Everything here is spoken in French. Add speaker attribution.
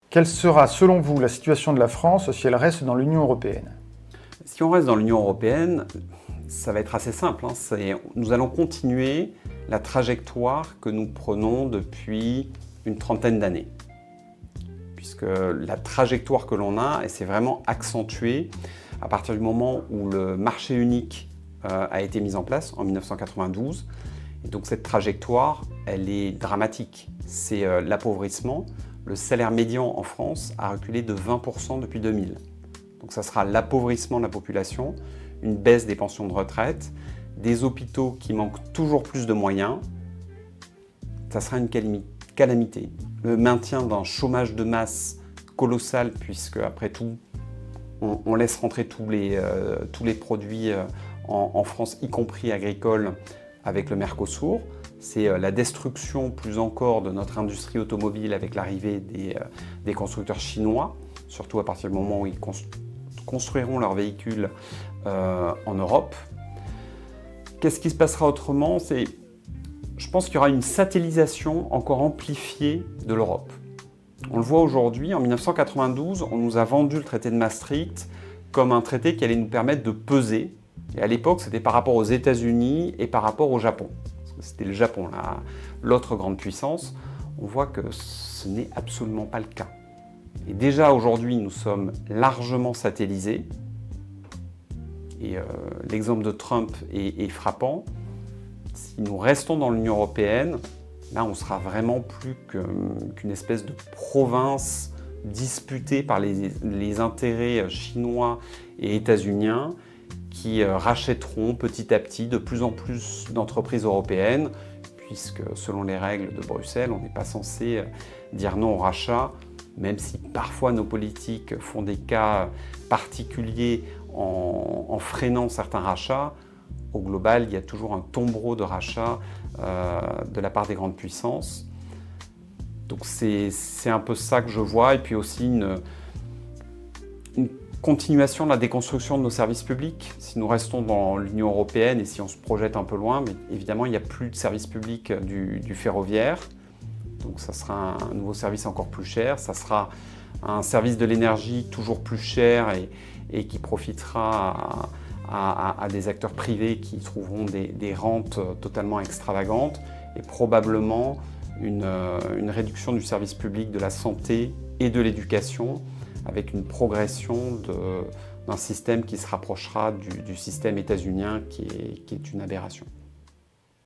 Speaker 1: Quelle sera, selon vous, la situation de la France si elle reste dans l'Union européenne?
Speaker 2: Si on reste dans l'Union européenne, ça va être assez simple. Nous allons continuer la trajectoire que nous prenons depuis une trentaine d'années. Puisque la trajectoire que l'on a, elle s'est vraiment accentuée à partir du moment où le marché unique a été mis en place en 1992. Et donc cette trajectoire, elle est dramatique. C'est l'appauvrissement. Le salaire médian en France a reculé de 20% depuis 2000. Donc ça sera l'appauvrissement de la population, une baisse des pensions de retraite, des hôpitaux qui manquent toujours plus de moyens. Ça sera une calamité. Le maintien d'un chômage de masse colossal, puisque après tout, on laisse rentrer tous les produits en France, y compris agricoles, avec le Mercosur. C'est la destruction plus encore de notre industrie automobile avec l'arrivée des constructeurs chinois, surtout à partir du moment où ils construiront leurs véhicules en Europe. Qu'est-ce qui se passera autrement? Je pense qu'il y aura une satellisation encore amplifiée de l'Europe. On le voit aujourd'hui, en 1992, on nous a vendu le traité de Maastricht comme un traité qui allait nous permettre de peser. Et à l'époque, c'était par rapport aux États-Unis et par rapport au Japon. C'était le Japon, l'autre grande puissance. On voit que ce n'est absolument pas le cas. Et déjà aujourd'hui, nous sommes largement satellisés. Et l'exemple de Trump est frappant. Si nous restons dans l'Union européenne, là, on sera vraiment plus qu'une espèce de province disputée par les intérêts chinois et états-uniens qui rachèteront petit à petit de plus en plus d'entreprises européennes, puisque selon les règles de Bruxelles, on n'est pas censé dire non au rachat, même si parfois nos politiques font des cas particuliers en freinant certains rachats. Au global, il y a toujours un tombereau de rachats de la part des grandes puissances. Donc c'est un peu ça que je vois, et puis aussi une continuation de la déconstruction de nos services publics. Si nous restons dans l'Union européenne et si on se projette un peu loin, mais évidemment il n'y a plus de service public du ferroviaire, donc ça sera un nouveau service encore plus cher, ça sera un service de l'énergie toujours plus cher et qui profitera à des acteurs privés qui trouveront des rentes totalement extravagantes, et probablement une réduction du service public de la santé et de l'éducation, avec une progression d'un système qui se rapprochera du système états-unien qui est une aberration.